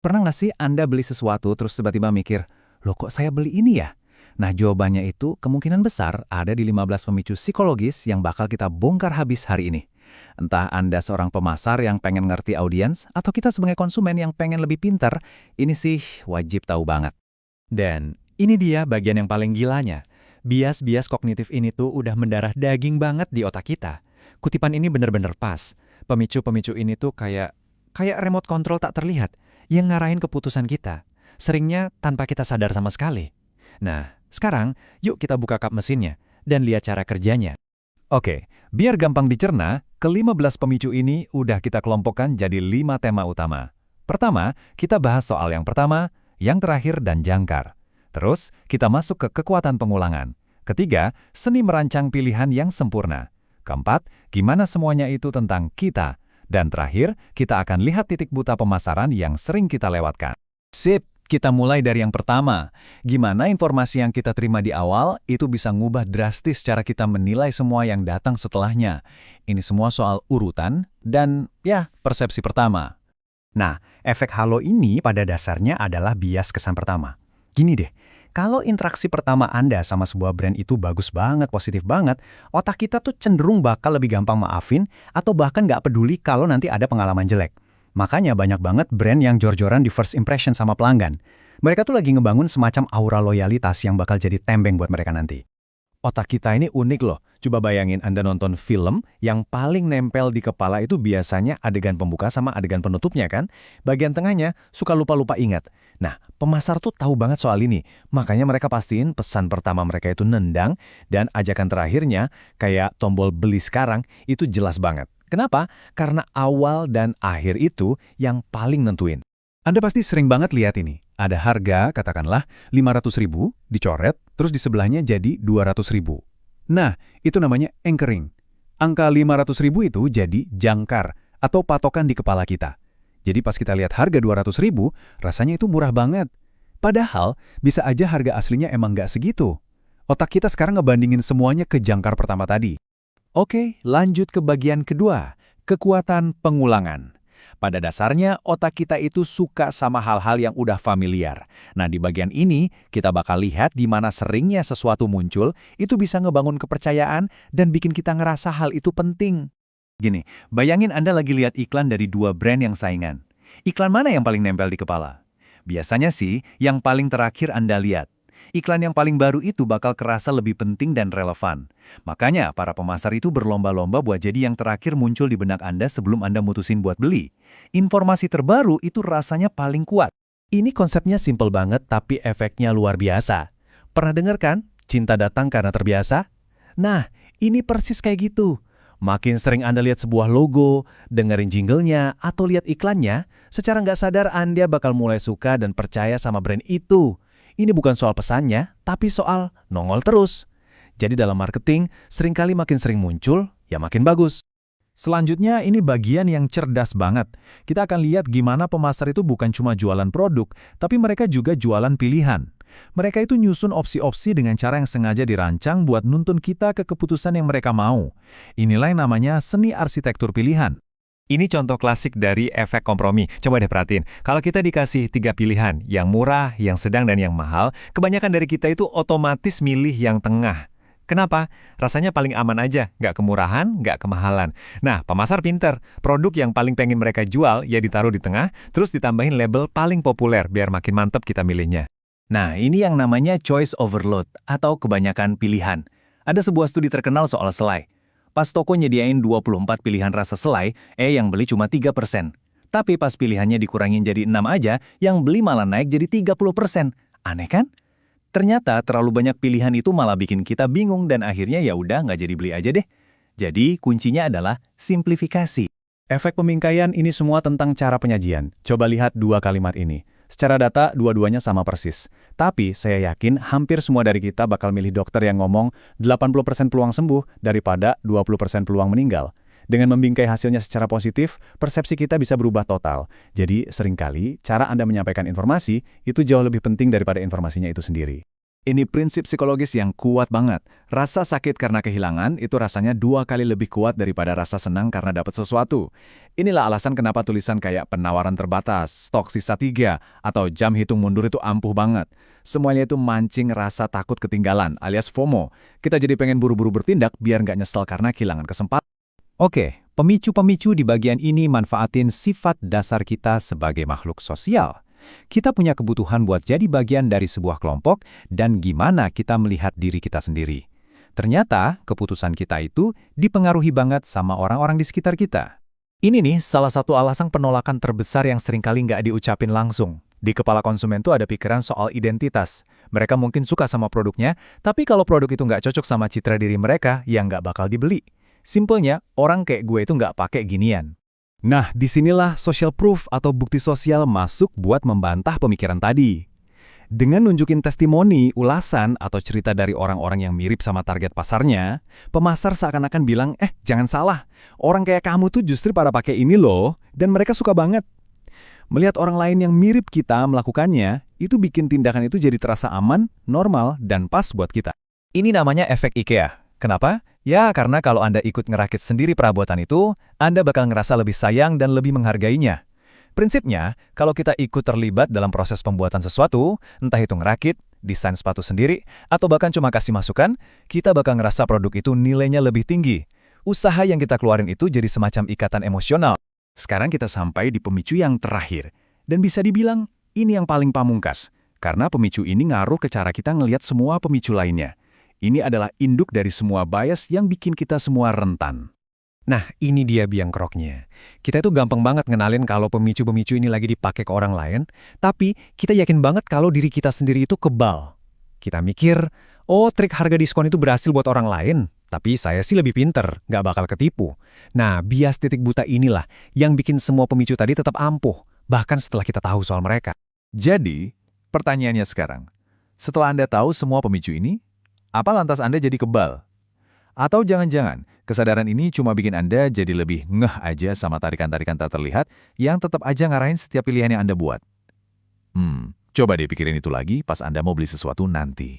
Pernah nggak sih Anda beli sesuatu terus tiba-tiba mikir, loh kok saya beli ini ya? Nah jawabannya itu kemungkinan besar ada di 15 pemicu psikologis yang bakal kita bongkar habis hari ini. Entah Anda seorang pemasar yang pengen ngerti audiens, atau kita sebagai konsumen yang pengen lebih pintar, ini sih wajib tahu banget. Dan ini dia bagian yang paling gilanya. Bias-bias kognitif ini tuh udah mendarah daging banget di otak kita. Kutipan ini bener-bener pas. Pemicu-pemicu ini tuh kayak remote control tak terlihat yang ngarahin keputusan kita. Seringnya tanpa kita sadar sama sekali. Nah, sekarang yuk kita buka kap mesinnya dan lihat cara kerjanya. Oke, biar gampang dicerna, ke-15 pemicu ini udah kita kelompokkan jadi 5 tema utama. Pertama, kita bahas soal yang pertama, yang terakhir dan jangkar. Terus, kita masuk ke kekuatan pengulangan. Ketiga, seni merancang pilihan yang sempurna. Keempat, gimana semuanya itu tentang kita. Dan terakhir, kita akan lihat titik buta pemasaran yang sering kita lewatkan. Sip, kita mulai dari yang pertama. Gimana informasi yang kita terima di awal itu bisa ngubah drastis cara kita menilai semua yang datang setelahnya. Ini semua soal urutan dan persepsi pertama. Nah, efek halo ini pada dasarnya adalah bias kesan pertama. Gini deh, kalau interaksi pertama Anda sama sebuah brand itu bagus banget, positif banget, otak kita tuh cenderung bakal lebih gampang maafin atau bahkan nggak peduli kalau nanti ada pengalaman jelek. Makanya banyak banget brand yang jor-joran di first impression sama pelanggan. Mereka tuh lagi ngebangun semacam aura loyalitas yang bakal jadi tembeng buat mereka nanti. Otak kita ini unik loh. Coba bayangin Anda nonton film, yang paling nempel di kepala itu biasanya adegan pembuka sama adegan penutupnya kan? Bagian tengahnya suka lupa-lupa ingat. Nah, pemasar tuh tahu banget soal ini. Makanya mereka pastiin pesan pertama mereka itu nendang, dan ajakan terakhirnya, kayak tombol beli sekarang, itu jelas banget. Kenapa? Karena awal dan akhir itu yang paling nentuin. Anda pasti sering banget lihat ini. Ada harga, katakanlah 500.000, dicoret, terus di sebelahnya jadi 200.000. Nah, itu namanya anchoring. Angka 500.000 itu jadi jangkar atau patokan di kepala kita. Jadi pas kita lihat harga 200.000, rasanya itu murah banget. Padahal, bisa aja harga aslinya emang nggak segitu. Otak kita sekarang ngebandingin semuanya ke jangkar pertama tadi. Oke, lanjut ke bagian kedua, kekuatan pengulangan. Pada dasarnya, otak kita itu suka sama hal-hal yang udah familiar. Nah, di bagian ini, kita bakal lihat di mana seringnya sesuatu muncul, itu bisa ngebangun kepercayaan dan bikin kita ngerasa hal itu penting. Gini, bayangin Anda lagi lihat iklan dari dua brand yang saingan. Iklan mana yang paling nempel di kepala? Biasanya sih, yang paling terakhir Anda lihat. Iklan yang paling baru itu bakal kerasa lebih penting dan relevan. Makanya, para pemasar itu berlomba-lomba buat jadi yang terakhir muncul di benak Anda sebelum Anda mutusin buat beli. Informasi terbaru itu rasanya paling kuat. Ini konsepnya simpel banget, tapi efeknya luar biasa. Pernah dengar kan? Cinta datang karena terbiasa? Nah, ini persis kayak gitu. Makin sering Anda lihat sebuah logo, dengerin jinglenya, atau lihat iklannya, secara nggak sadar Anda bakal mulai suka dan percaya sama brand itu. Ini bukan soal pesannya, tapi soal nongol terus. Jadi dalam marketing, seringkali makin sering muncul, ya makin bagus. Selanjutnya, ini bagian yang cerdas banget. Kita akan lihat gimana pemasar itu bukan cuma jualan produk, tapi mereka juga jualan pilihan. Mereka itu nyusun opsi-opsi dengan cara yang sengaja dirancang buat nuntun kita ke keputusan yang mereka mau. Inilah yang namanya seni arsitektur pilihan. Ini contoh klasik dari efek kompromi. Coba deh perhatiin, kalau kita dikasih 3 pilihan, yang murah, yang sedang, dan yang mahal, kebanyakan dari kita itu otomatis milih yang tengah. Kenapa? Rasanya paling aman aja, nggak kemurahan, nggak kemahalan. Nah, pemasar pinter. Produk yang paling pengen mereka jual, ya ditaruh di tengah, terus ditambahin label paling populer, biar makin mantep kita milihnya. Nah, ini yang namanya choice overload, atau kebanyakan pilihan. Ada sebuah studi terkenal soal selai. Pas toko nyediain 24 pilihan rasa selai, yang beli cuma 3%. Tapi pas pilihannya dikurangin jadi 6 aja, yang beli malah naik jadi 30%. Aneh kan? Ternyata terlalu banyak pilihan itu malah bikin kita bingung dan akhirnya ya udah nggak jadi beli aja deh. Jadi kuncinya adalah simplifikasi. Efek pemingkaian ini semua tentang cara penyajian. Coba lihat dua kalimat ini. Secara data, dua-duanya sama persis. Tapi, saya yakin hampir semua dari kita bakal milih dokter yang ngomong 80% peluang sembuh daripada 20% peluang meninggal. Dengan membingkai hasilnya secara positif, persepsi kita bisa berubah total. Jadi, seringkali, cara Anda menyampaikan informasi itu jauh lebih penting daripada informasinya itu sendiri. Ini prinsip psikologis yang kuat banget. Rasa sakit karena kehilangan itu rasanya 2 kali lebih kuat daripada rasa senang karena dapat sesuatu. Inilah alasan kenapa tulisan kayak penawaran terbatas, stok sisa 3, atau jam hitung mundur itu ampuh banget. Semuanya itu mancing rasa takut ketinggalan alias FOMO. Kita jadi pengen buru-buru bertindak biar nggak nyesel karena kehilangan kesempatan. Oke, pemicu-pemicu di bagian ini manfaatin sifat dasar kita sebagai makhluk sosial. Kita punya kebutuhan buat jadi bagian dari sebuah kelompok dan gimana kita melihat diri kita sendiri. Ternyata, keputusan kita itu dipengaruhi banget sama orang-orang di sekitar kita. Ini nih salah satu alasan penolakan terbesar yang seringkali nggak diucapin langsung. Di kepala konsumen tuh ada pikiran soal identitas. Mereka mungkin suka sama produknya, tapi kalau produk itu nggak cocok sama citra diri mereka, ya nggak bakal dibeli. Simpelnya, orang kayak gue itu nggak pakai ginian. Nah, disinilah social proof atau bukti sosial masuk buat membantah pemikiran tadi. Dengan nunjukin testimoni, ulasan, atau cerita dari orang-orang yang mirip sama target pasarnya, pemasar seakan-akan bilang, jangan salah, orang kayak kamu tuh justru pada pakai ini loh, dan mereka suka banget. Melihat orang lain yang mirip kita melakukannya, itu bikin tindakan itu jadi terasa aman, normal, dan pas buat kita. Ini namanya efek IKEA. Kenapa? Ya, karena kalau Anda ikut ngerakit sendiri perabotan itu, Anda bakal ngerasa lebih sayang dan lebih menghargainya. Prinsipnya, kalau kita ikut terlibat dalam proses pembuatan sesuatu, entah itu ngerakit, desain sepatu sendiri, atau bahkan cuma kasih masukan, kita bakal ngerasa produk itu nilainya lebih tinggi. Usaha yang kita keluarin itu jadi semacam ikatan emosional. Sekarang kita sampai di pemicu yang terakhir. Dan bisa dibilang, ini yang paling pamungkas. Karena pemicu ini ngaruh ke cara kita ngelihat semua pemicu lainnya. Ini adalah induk dari semua bias yang bikin kita semua rentan. Nah, ini dia biang keroknya. Kita itu gampang banget ngenalin kalau pemicu-pemicu ini lagi dipakai ke orang lain, tapi kita yakin banget kalau diri kita sendiri itu kebal. Kita mikir, trik harga diskon itu berhasil buat orang lain, tapi saya sih lebih pinter, nggak bakal ketipu. Nah, bias titik buta inilah yang bikin semua pemicu tadi tetap ampuh, bahkan setelah kita tahu soal mereka. Jadi, pertanyaannya sekarang, setelah Anda tahu semua pemicu ini, apa lantas Anda jadi kebal? Atau jangan-jangan, kesadaran ini cuma bikin Anda jadi lebih ngeh aja sama tarikan-tarikan tak terlihat yang tetap aja ngarahin setiap pilihan yang Anda buat? Coba deh pikirin itu lagi pas Anda mau beli sesuatu nanti.